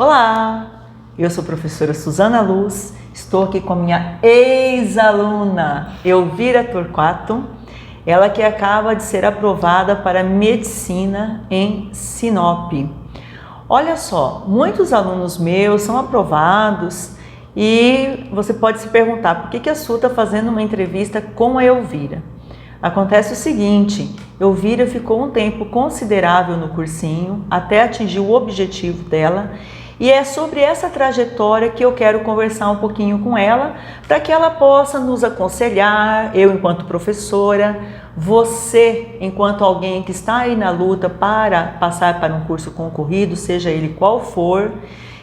Olá, eu sou a professora Suzana Luz, estou aqui com a minha ex-aluna Elvira Torquato, ela que acaba de ser aprovada para medicina em Sinop. Olha só, muitos alunos meus são aprovados e você pode se perguntar por que a Su está fazendo uma entrevista com a Elvira. Acontece o seguinte, Elvira ficou um tempo considerável no cursinho até atingir o objetivo dela e é sobre essa trajetória que eu quero conversar um pouquinho com ela para que ela possa nos aconselhar, eu enquanto professora, você enquanto alguém que está aí na luta para passar para um curso concorrido, seja ele qual for.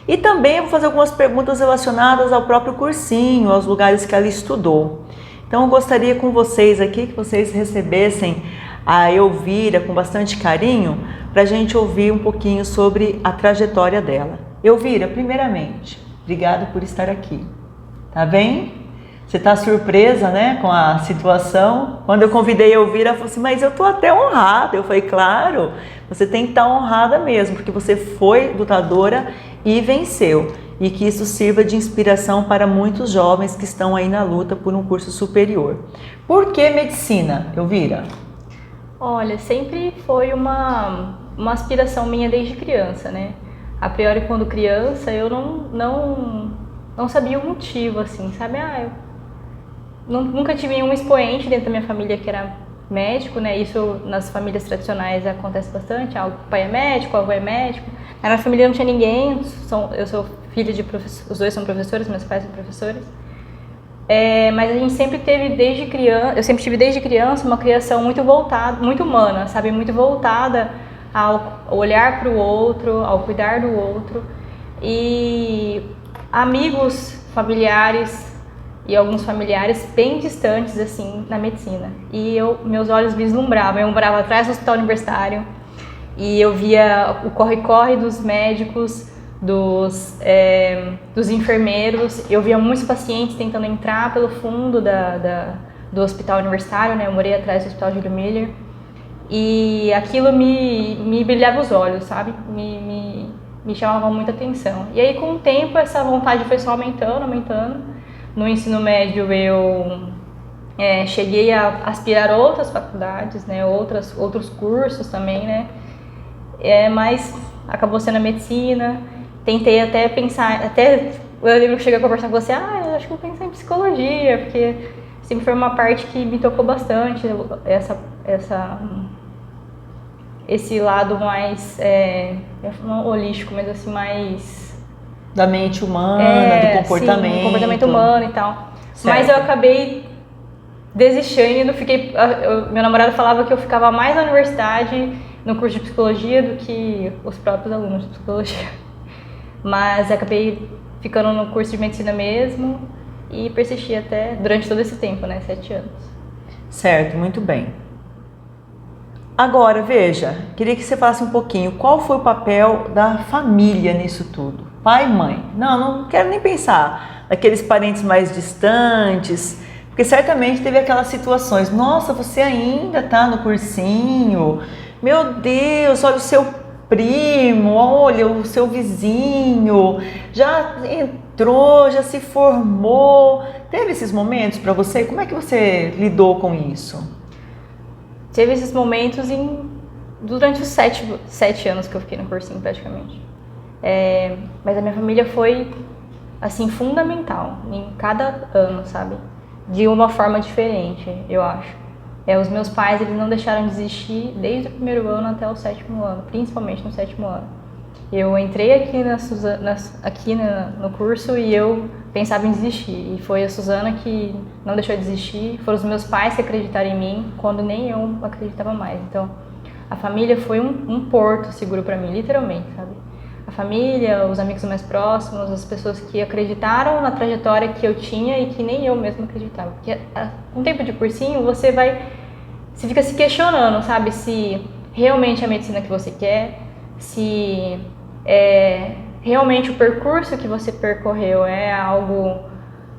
E também eu vou fazer algumas perguntas relacionadas ao próprio cursinho, aos lugares que ela estudou. Então eu gostaria com vocês aqui que vocês recebessem a Elvira com bastante carinho para a gente ouvir um pouquinho sobre a trajetória dela. Elvira, primeiramente, obrigada por estar aqui. Tá bem? Você está surpresa, né, com a situação? Quando eu convidei a Elvira, ela falou assim, mas eu estou até honrada. Eu falei, claro, você tem que estar honrada mesmo, porque você foi lutadora e venceu. E que isso sirva de inspiração para muitos jovens que estão aí na luta por um curso superior. Por que medicina, Elvira? Olha, sempre foi uma aspiração minha desde criança, né? A priori, quando criança, eu não sabia o motivo, assim, sabe? Eu nunca tive nenhum expoente dentro da minha família que era médico, né? Isso nas famílias tradicionais acontece bastante. O pai é médico, o avô é médico. Na minha família não tinha ninguém, eu sou filha de professores, os dois são professores, meus pais são professores. Mas a gente sempre teve desde criança, eu sempre tive desde criança uma criação muito voltada, muito humana, sabe? Muito voltada ao olhar para o outro, ao cuidar do outro. E amigos, familiares e alguns familiares bem distantes, assim, na medicina. E meus olhos vislumbravam, eu morava atrás do hospital universitário e eu via o corre-corre dos médicos, dos enfermeiros. Eu via muitos pacientes tentando entrar pelo fundo do hospital universitário, né? Eu morei atrás do hospital Júlio Miller. E aquilo me brilhava os olhos, sabe? Me chamava muita atenção. E aí, com o tempo, essa vontade foi só aumentando. No ensino médio, eu cheguei a aspirar outras faculdades, né? Outros cursos também, né? Mas acabou sendo a medicina. Tentei até pensar, eu lembro que cheguei a conversar com você, eu acho que eu vou pensar em psicologia, porque sempre foi uma parte que me tocou bastante, esse lado mais, não holístico, mas assim, mais... Da mente humana, do comportamento. Sim, do comportamento humano e tal. Certo. Mas eu acabei desistindo, meu namorado falava que eu ficava mais na universidade, no curso de psicologia, do que os próprios alunos de psicologia. Mas acabei ficando no curso de medicina mesmo e persisti até durante todo esse tempo, né, 7 anos. Certo, muito bem. Agora, veja, queria que você falasse um pouquinho, qual foi o papel da família nisso tudo? Pai e mãe? Não quero nem pensar naqueles parentes mais distantes, porque certamente teve aquelas situações, nossa, você ainda está no cursinho, meu Deus, olha o seu primo, olha o seu vizinho, já entrou, já se formou. Teve esses momentos para você? Como é que você lidou com isso? Teve esses momentos durante os 7 anos que eu fiquei no cursinho, praticamente. Mas a minha família foi, assim, fundamental em cada ano, sabe? De uma forma diferente, eu acho. Os meus pais, eles não deixaram de existir desde o primeiro ano até o 7º ano, principalmente no 7º ano. Eu entrei aqui no curso e eu pensava em desistir. E foi a Suzana que não deixou de desistir. Foram os meus pais que acreditaram em mim quando nem eu acreditava mais. Então, a família foi um porto seguro para mim, literalmente, sabe? A família, os amigos mais próximos, as pessoas que acreditaram na trajetória que eu tinha e que nem eu mesma acreditava. Porque com o tempo de cursinho, você fica se questionando, sabe? Se realmente é a medicina que você quer, se realmente o percurso que você percorreu é algo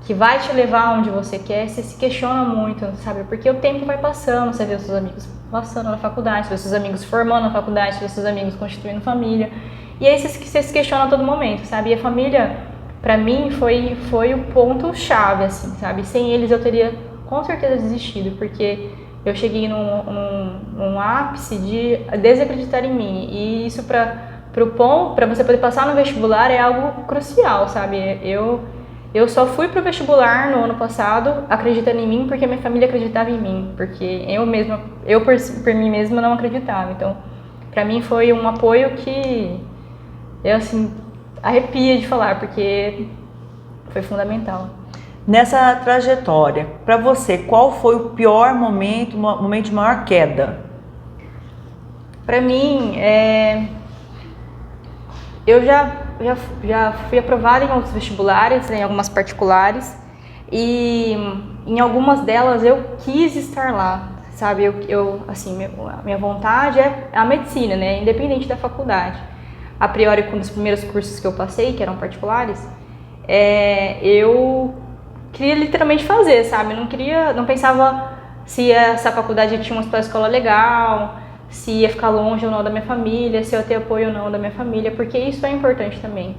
que vai te levar onde você quer, você se questiona muito, sabe? Porque o tempo vai passando, você vê os seus amigos passando na faculdade, você vê os seus amigos formando na faculdade, você vê os seus amigos constituindo família. E aí você se questiona a todo momento, sabe? E a família, pra mim, foi o ponto-chave, assim, sabe? Sem eles eu teria com certeza desistido, porque eu cheguei num ápice de desacreditar em mim. E isso pra você poder passar no vestibular é algo crucial, sabe? Eu só fui pro vestibular no ano passado acreditando em mim porque minha família acreditava em mim, porque eu por mim mesma não acreditava. Então, pra mim foi um apoio que eu, assim, arrepia de falar, porque foi fundamental. Nessa trajetória, para você, qual foi o pior momento, o momento de maior queda? Pra mim, eu já fui aprovada em outros vestibulares, em algumas particulares, e em algumas delas eu quis estar lá, sabe? Minha vontade é a medicina, né? Independente da faculdade. A priori, com os primeiros cursos que eu passei, que eram particulares, eu queria literalmente fazer, sabe? Não pensava se essa faculdade tinha uma escola legal, se ia ficar longe ou não da minha família, se eu ia ter apoio ou não da minha família, porque isso é importante também.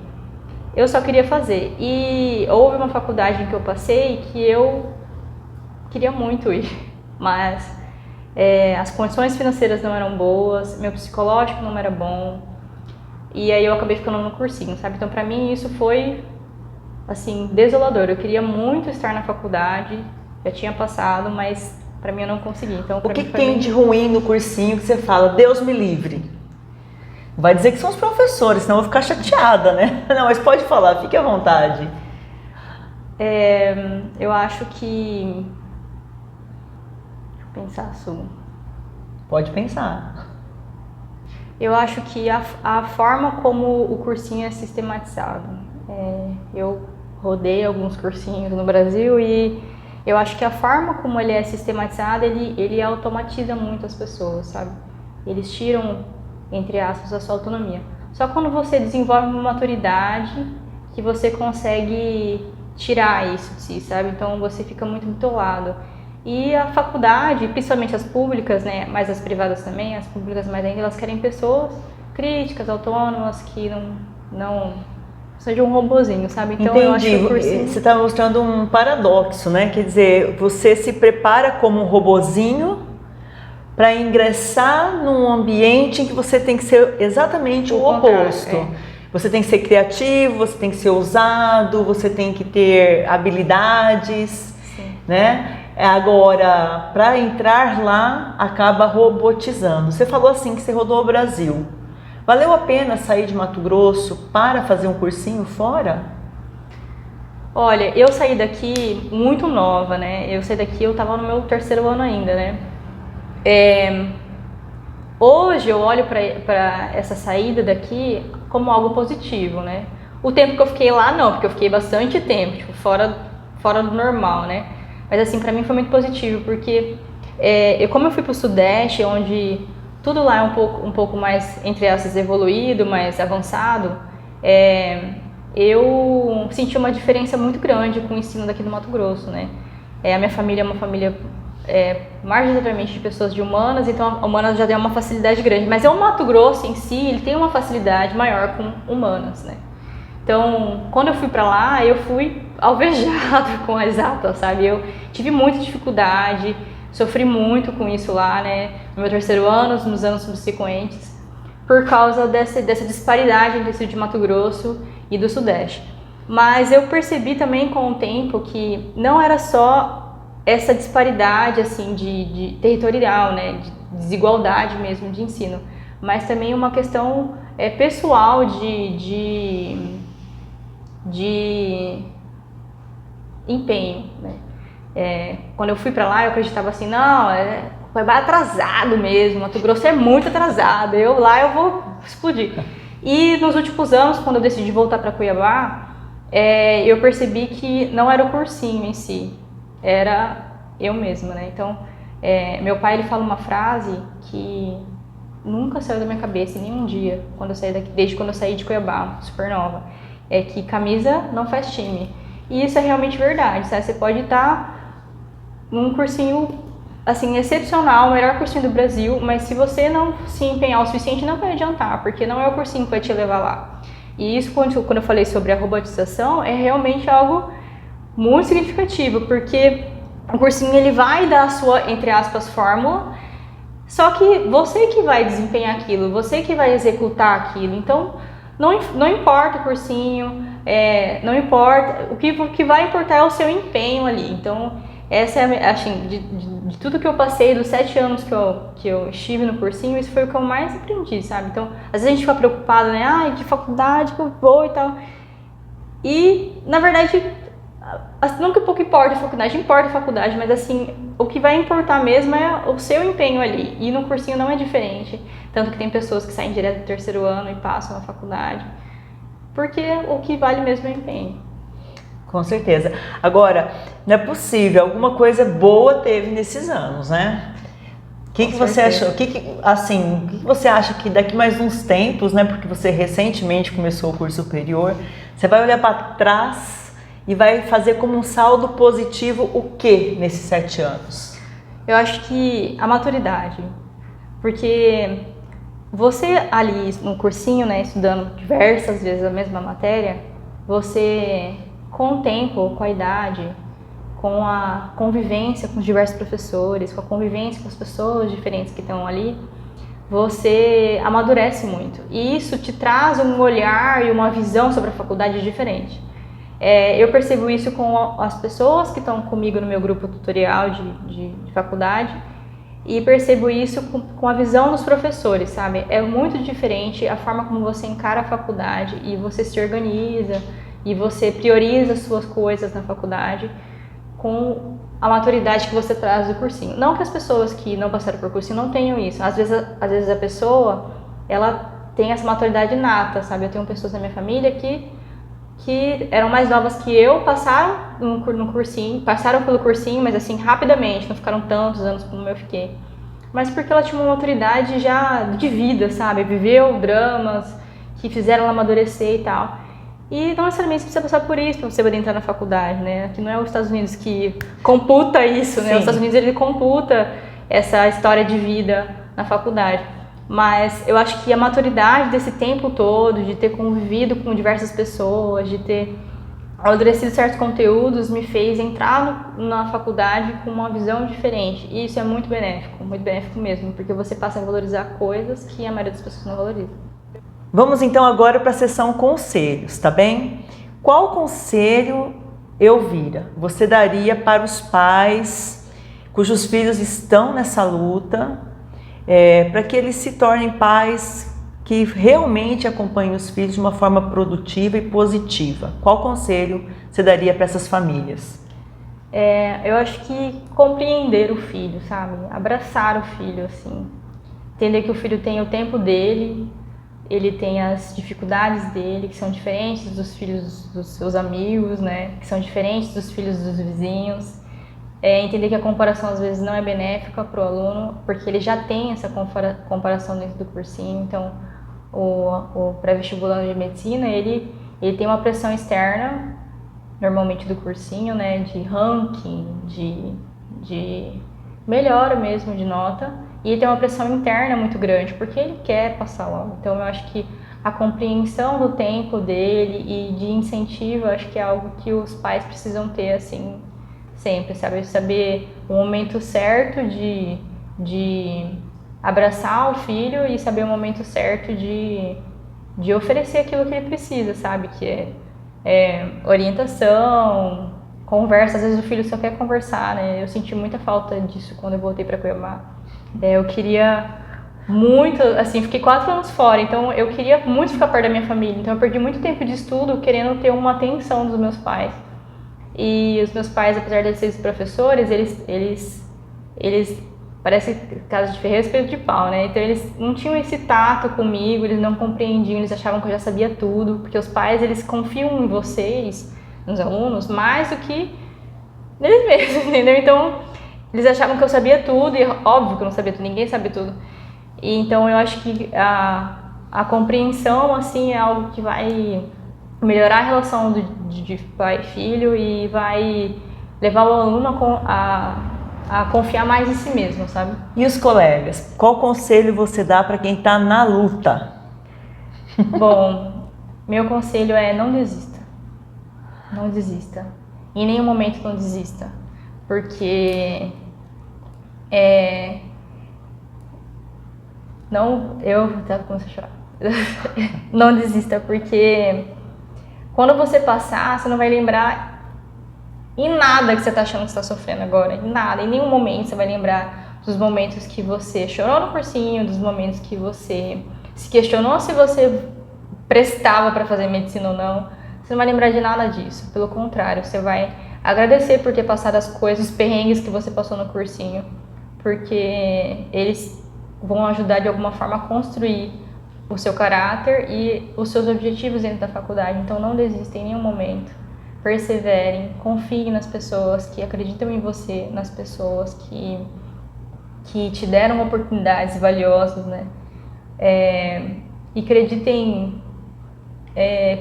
Eu só queria fazer. E houve uma faculdade em que eu passei que eu queria muito ir, mas as condições financeiras não eram boas, meu psicológico não era bom, e aí eu acabei ficando no cursinho, sabe? Então pra mim isso foi, assim, desolador. Eu queria muito estar na faculdade, já tinha passado, mas pra mim eu não consegui. Então, o que tem de ruim no cursinho que você fala, Deus me livre? Vai dizer que são os professores, senão eu vou ficar chateada, né? Não, mas pode falar, fique à vontade. Eu acho que... Deixa eu pensar, Su. Pode pensar. Eu acho que a forma como o cursinho é sistematizado. Eu rodei alguns cursinhos no Brasil e eu acho que a forma como ele é sistematizado, ele automatiza muito as pessoas, sabe? Eles tiram, entre aspas, a sua autonomia. Só quando você desenvolve uma maturidade que você consegue tirar isso de si, sabe? Então você fica muito bitolado. E a faculdade, principalmente as públicas, né, mas as privadas também, as públicas mais ainda, elas querem pessoas críticas, autônomas, que não seja um robozinho, sabe? Então, entendi. eu acho que o cursinho... Você está mostrando um paradoxo, né? Quer dizer, você se prepara como um robozinho para ingressar num ambiente em que você tem que ser exatamente o oposto. Você tem que ser criativo, você tem que ser ousado, você tem que ter habilidades, sim, né? Agora, para entrar lá, acaba robotizando. Você falou assim que você rodou o Brasil. Valeu a pena sair de Mato Grosso para fazer um cursinho fora? Olha, eu saí daqui muito nova, né? Eu saí daqui, eu estava no meu 3º ano ainda, né? Hoje eu olho para essa saída daqui como algo positivo, né? O tempo que eu fiquei lá, não, porque eu fiquei bastante tempo, tipo, fora do normal, né? Mas assim, para mim foi muito positivo, porque como eu fui para o Sudeste, onde tudo lá é um pouco mais, entre aspas, evoluído, mais avançado, eu senti uma diferença muito grande com o ensino daqui do Mato Grosso, né? A minha família é uma família majoritariamente de pessoas de humanas, então a humanas já tem uma facilidade grande, mas o Mato Grosso em si, ele tem uma facilidade maior com humanas, né? Então, quando eu fui pra lá, eu fui alvejada com as exatas, sabe? Eu tive muita dificuldade, sofri muito com isso lá, né? No meu 3º ano, nos anos subsequentes, por causa dessa disparidade entre o sul de Mato Grosso e do Sudeste. Mas eu percebi também com o tempo que não era só essa disparidade assim de territorial, né? De desigualdade mesmo de ensino, mas também uma questão pessoal de empenho, né? Quando eu fui pra lá, eu acreditava assim, não, vai atrasado mesmo, Mato Grosso é muito atrasado, eu vou explodir. E nos últimos anos, quando eu decidi voltar para Cuiabá, eu percebi que não era o cursinho em si, era eu mesma, né? Então, meu pai, ele fala uma frase que nunca saiu da minha cabeça, em nenhum dia, desde quando eu saí de Cuiabá, super nova, é que camisa não faz time. E isso é realmente verdade, sabe? Você pode estar num cursinho, assim, excepcional, o melhor cursinho do Brasil, mas se você não se empenhar o suficiente, não vai adiantar, porque não é o cursinho que vai te levar lá. E isso, quando eu falei sobre a robotização, é realmente algo muito significativo, porque o cursinho ele vai dar a sua, entre aspas, fórmula, só que você que vai desempenhar aquilo, você que vai executar aquilo. Então, não importa o cursinho, não importa, o que vai importar é o seu empenho ali. Então, essa é, assim, de tudo que eu passei, dos 7 anos que eu estive no cursinho, isso foi o que eu mais aprendi, sabe? Então, às vezes a gente fica preocupado, né? Ai, que faculdade que eu vou e tal. E, na verdade, não que pouco importa a faculdade, mas assim, o que vai importar mesmo é o seu empenho ali. E no cursinho não é diferente. Tanto que tem pessoas que saem direto do 3º ano e passam na faculdade. Porque o que vale mesmo é o empenho. Com certeza. Agora, não é possível, alguma coisa boa teve nesses anos, né? O que você achou? O que você acha que daqui mais uns tempos, né? Porque você recentemente começou o curso superior, você vai olhar para trás e vai fazer como um saldo positivo o que nesses 7 anos? Eu acho que a maturidade. Porque você ali no cursinho, né, estudando diversas vezes a mesma matéria, você, com o tempo, com a idade, com a convivência com os diversos professores, com a convivência com as pessoas diferentes que estão ali, você amadurece muito. E isso te traz um olhar e uma visão sobre a faculdade diferente. Eu percebo isso com as pessoas que estão comigo no meu grupo tutorial de faculdade, e percebo isso com a visão dos professores, sabe? É muito diferente a forma como você encara a faculdade e você se organiza e você prioriza as suas coisas na faculdade com a maturidade que você traz do cursinho. Não que as pessoas que não passaram por cursinho não tenham isso. Às vezes a pessoa, ela tem essa maturidade inata, sabe? Eu tenho pessoas na minha família que eram mais novas que eu, passaram no cursinho, passaram pelo cursinho, mas assim, rapidamente, não ficaram tantos anos como eu fiquei. Mas porque ela tinha uma maturidade já de vida, sabe? Viveu dramas que fizeram ela amadurecer e tal. E não necessariamente você precisa passar por isso para você poder entrar na faculdade, né? Aqui não é os Estados Unidos que computa isso, né? Sim. Os Estados Unidos, ele computa essa história de vida na faculdade. Mas eu acho que a maturidade desse tempo todo, de ter convivido com diversas pessoas, de ter amadurecido certos conteúdos, me fez entrar na faculdade com uma visão diferente. E isso é muito benéfico mesmo, porque você passa a valorizar coisas que a maioria das pessoas não valoriza. Vamos então agora para a sessão conselhos, tá bem? Qual conselho, Elvira, você daria para os pais cujos filhos estão nessa luta, para que eles se tornem pais que realmente acompanhem os filhos de uma forma produtiva e positiva? Qual conselho você daria para essas famílias? Eu acho que compreender o filho, sabe? Abraçar o filho, assim. Entender que o filho tem o tempo dele, ele tem as dificuldades dele, que são diferentes dos filhos dos seus amigos, né? Que são diferentes dos filhos dos vizinhos. Entender que a comparação às vezes não é benéfica para o aluno, porque ele já tem essa comparação dentro do cursinho. Então, o pré-vestibulando de medicina, ele tem uma pressão externa, normalmente do cursinho, né, de ranking, de melhora mesmo de nota, e ele tem uma pressão interna muito grande, porque ele quer passar logo. Então, eu acho que a compreensão do tempo dele e de incentivo, eu acho que é algo que os pais precisam ter, assim, sempre, sabe? Saber o momento certo de abraçar o filho e saber o momento certo de oferecer aquilo que ele precisa, sabe? Que é orientação, conversa. Às vezes o filho só quer conversar, né? Eu senti muita falta disso quando eu voltei para Cuiabá. Eu queria muito, assim, fiquei 4 anos fora, então eu queria muito ficar perto da minha família. Então eu perdi muito tempo de estudo querendo ter uma atenção dos meus pais. E os meus pais, apesar de eles serem professores, eles parece casa de ferreiro, espeto de pau, né? Então eles não tinham esse tato comigo, eles não compreendiam, eles achavam que eu já sabia tudo, porque os pais, eles confiam em vocês, nos alunos, mais do que neles mesmos, entendeu? Então eles achavam que eu sabia tudo, e óbvio que eu não sabia tudo, ninguém sabe tudo. E então eu acho que a compreensão, assim, é algo que vai melhorar a relação de pai e filho e vai levar o aluno a confiar mais em si mesmo, sabe? E os colegas? Qual conselho você dá para quem está na luta? Bom, meu conselho é não desista. Não desista. Em nenhum momento não desista. Porque eu até comecei a chorar. Não desista, porque quando você passar, você não vai lembrar em nada que você está achando que está sofrendo agora. Em nada, em nenhum momento você vai lembrar dos momentos que você chorou no cursinho, dos momentos que você se questionou se você prestava para fazer medicina ou não. Você não vai lembrar de nada disso. Pelo contrário, você vai agradecer por ter passado as coisas, os perrengues que você passou no cursinho, porque eles vão ajudar de alguma forma a construir o seu caráter e os seus objetivos dentro da faculdade. Então não desista em nenhum momento. Perseverem, confiem nas pessoas que acreditam em você, nas pessoas que te deram oportunidades valiosas, né? E acreditem,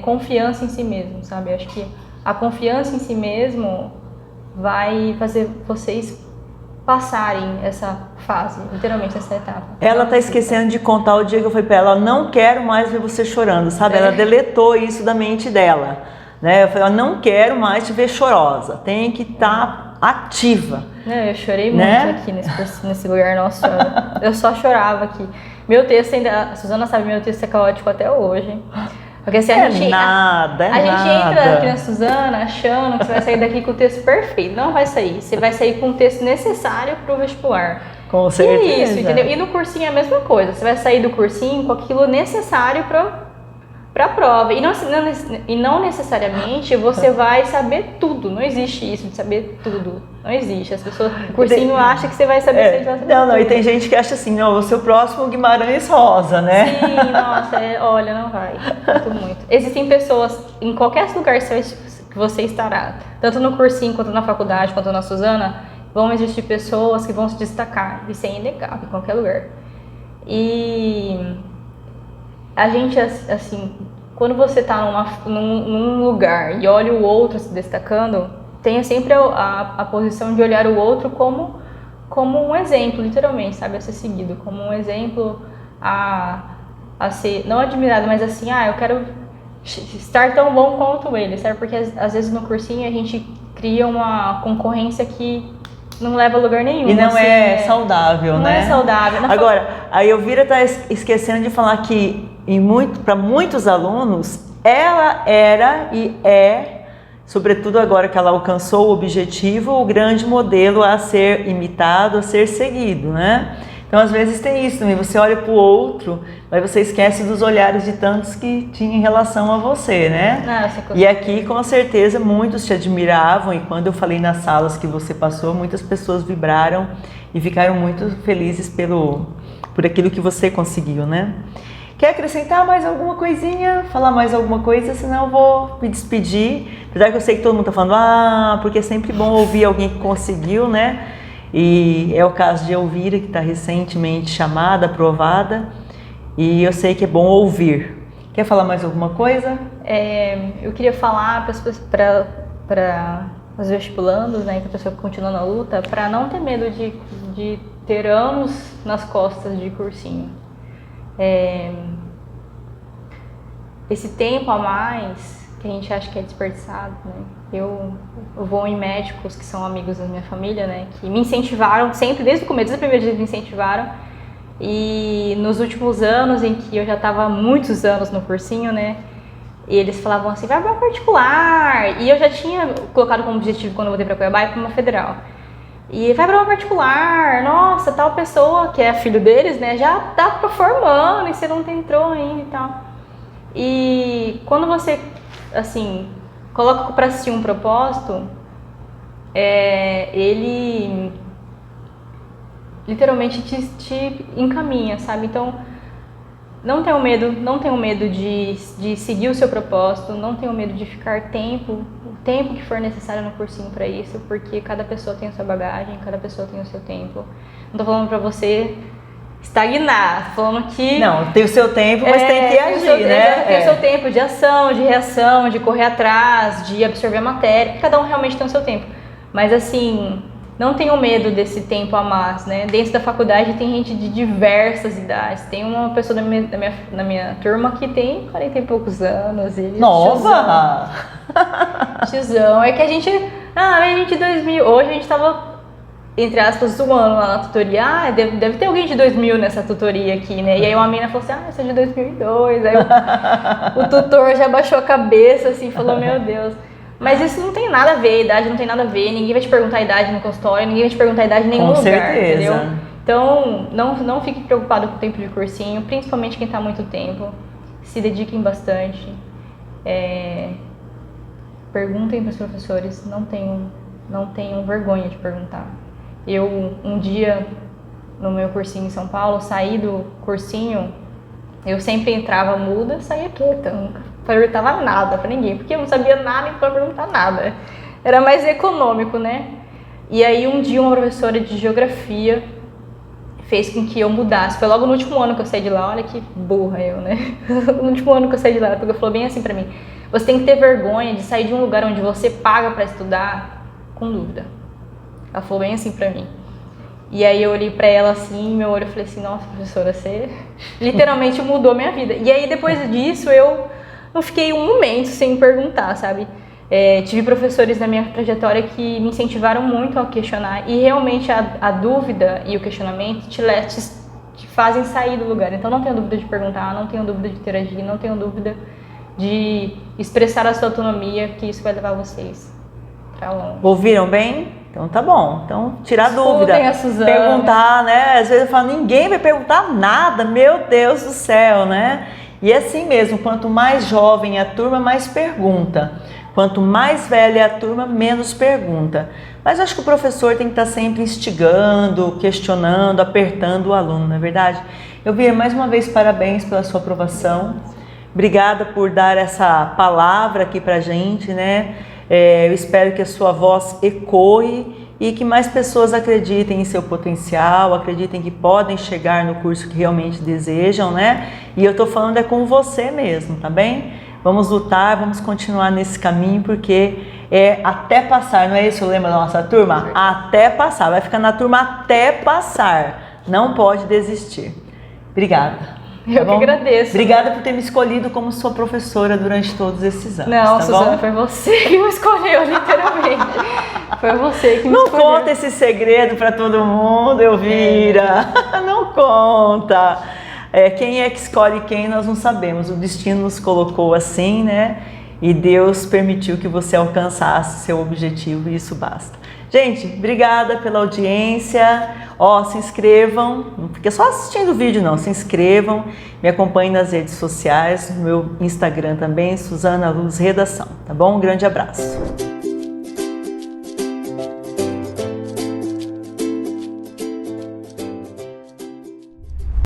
confiança em si mesmo, sabe? Acho que a confiança em si mesmo vai fazer vocês passarem essa fase, literalmente essa etapa. Ela tá esquecendo de contar o dia que eu falei para ela, não quero mais ver você chorando, sabe? Ela deletou isso da mente dela, né? Eu falei, eu não quero mais te ver chorosa, tem que estar ativa. Eu chorei né? muito aqui nesse lugar, nossa, eu só chorava aqui. Meu texto ainda, a Suzana sabe, meu texto é caótico até hoje. Porque assim, a gente entra aqui na Suzana achando que você vai sair daqui com o texto perfeito. Não vai sair. Você vai sair com o texto necessário para o vestibular. Com certeza. E isso, entendeu? E no cursinho é a mesma coisa. Você vai sair do cursinho com aquilo necessário para a prova. E não necessariamente você vai saber tudo. Não existe isso de saber tudo. Não existe. As pessoas no cursinho acham que você vai saber se vai saber Não, tudo. e tem gente que acha assim, não, eu vou ser o próximo Guimarães Rosa, né? Sim, nossa, olha, não vai. Sinto muito. Existem pessoas em qualquer lugar que você estará, tanto no cursinho, quanto na faculdade, quanto na Suzana, vão existir pessoas que vão se destacar. Isso é inegável, em qualquer lugar. E a gente, assim, quando você está num lugar e olha o outro se destacando, tenha sempre a posição de olhar o outro como um exemplo, literalmente, sabe, a ser seguido, como um exemplo a ser, não admirado, mas assim, eu quero estar tão bom quanto ele, sabe, porque às vezes no cursinho a gente cria uma concorrência que não leva a lugar nenhum. E não é saudável, né? Não é saudável. Agora, a Elvira está esquecendo de falar que para muitos alunos, ela era e é, sobretudo agora que ela alcançou o objetivo, o grande modelo a ser imitado, a ser seguido, né? Então, às vezes tem isso também, você olha para o outro, mas você esquece dos olhares de tantos que tinham em relação a você, né? E aqui, com certeza, muitos te admiravam, e quando eu falei nas salas que você passou, muitas pessoas vibraram e ficaram muito felizes por aquilo que você conseguiu, né? Quer acrescentar mais alguma coisinha? Falar mais alguma coisa? Senão eu vou me despedir. Apesar que eu sei que todo mundo está falando, porque é sempre bom ouvir alguém que conseguiu, né? E é o caso de Elvira, que está recentemente chamada, aprovada. E eu sei que é bom ouvir. Quer falar mais alguma coisa? Eu queria falar para os vestibulandos, né, que a pessoa continua na luta, para não ter medo de ter anos nas costas de cursinho. Esse tempo a mais que a gente acha que é desperdiçado, né? Eu vou em médicos que são amigos da minha família, né? Que me incentivaram sempre, desde o começo, desde o primeiro dia me incentivaram. E nos últimos anos, em que eu já estava há muitos anos no cursinho, né? E eles falavam assim, vai para uma particular. E eu já tinha colocado como objetivo, quando eu voltei para Cuiabá, ir para uma federal. E vai para uma particular, nossa, tal pessoa, que é filho deles, né? Já tá formando e você não entrou ainda e tal. E quando você, assim, coloca para si um propósito, ele literalmente te encaminha, sabe? Então, não tenham medo de seguir o seu propósito, não tenham medo de ficar o tempo que for necessário no cursinho para isso, porque cada pessoa tem a sua bagagem, cada pessoa tem o seu tempo. Não tô falando para você estagnar, falando que... Não, tem o seu tempo, mas tem que agir, né? Tem o seu tempo de ação, de reação, de correr atrás, de absorver a matéria. Cada um realmente tem o seu tempo. Mas assim, não tenham medo desse tempo a mais, né? Dentro da faculdade tem gente de diversas idades. Tem uma pessoa na minha turma que tem 40 e poucos anos. E Nova! Tiozão. É que a gente 2000, hoje a gente tava, entre aspas, zoando lá na tutoria. Deve ter alguém de 2000 nessa tutoria aqui, né? E aí uma menina falou assim, eu sou de 2002. Aí o tutor já baixou a cabeça, assim, falou, meu Deus. Mas isso não tem nada a ver, a idade não tem nada a ver. Ninguém vai te perguntar a idade no consultório, ninguém vai te perguntar a idade em nenhum lugar, entendeu? Então, não fique preocupado com o tempo de cursinho, principalmente quem está há muito tempo. Se dediquem bastante. Perguntem para os professores, não tenham vergonha de perguntar. Eu, um dia, no meu cursinho em São Paulo, saí do cursinho, eu sempre entrava muda, saía quieta, nunca perguntava nada para ninguém, porque eu não sabia nada e não perguntar nada. Era mais econômico, né? E aí um dia uma professora de geografia fez com que eu mudasse. Foi logo no último ano que eu saí de lá, olha que burra eu, né? No último ano que eu saí de lá, ela falou bem assim para mim, você tem que ter vergonha de sair de um lugar onde você paga para estudar com dúvida. Ela falou bem assim pra mim. E aí eu olhei pra ela assim, meu olho, eu falei assim, nossa, professora, você literalmente mudou minha vida. E aí depois disso eu não fiquei um momento sem perguntar, sabe? Tive professores na minha trajetória que me incentivaram muito a questionar. E realmente a dúvida e o questionamento te fazem sair do lugar. Então não tenho dúvida de perguntar, não tenho dúvida de interagir, não tenho dúvida de expressar a sua autonomia, que isso vai levar vocês pra longe. Ouviram bem? Então tá bom. Então tirar dúvida, a Suzana. Perguntar, né? Às vezes eu falo, ninguém vai perguntar nada, meu Deus do céu, né? E é assim mesmo, quanto mais jovem a turma, mais pergunta. Quanto mais velha a turma, menos pergunta. Mas eu acho que o professor tem que estar sempre instigando, questionando, apertando o aluno, não é verdade? Elvira, mais uma vez, parabéns pela sua aprovação. Obrigada por dar essa palavra aqui pra gente, né? Eu espero que a sua voz ecoe e que mais pessoas acreditem em seu potencial, acreditem que podem chegar no curso que realmente desejam, né? E eu tô falando com você mesmo, tá bem? Vamos lutar, vamos continuar nesse caminho, porque é até passar, não é esse o lema da nossa turma? Até passar, vai ficar na turma até passar, não pode desistir. Obrigada. Eu que agradeço. Obrigada por ter me escolhido como sua professora durante todos esses anos. Não, tá Suzana, bom? Foi você que me escolheu, literalmente. Foi você que me escolheu. Não conta esse segredo para todo mundo, Elvira. Não conta. Quem é que escolhe quem, nós não sabemos. O destino nos colocou assim, né? E Deus permitiu que você alcançasse seu objetivo e isso basta. Gente, obrigada pela audiência. Se inscrevam, não fica só assistindo o vídeo não, se inscrevam, me acompanhem nas redes sociais, no meu Instagram também, Suzana Luz Redação, tá bom? Um grande abraço.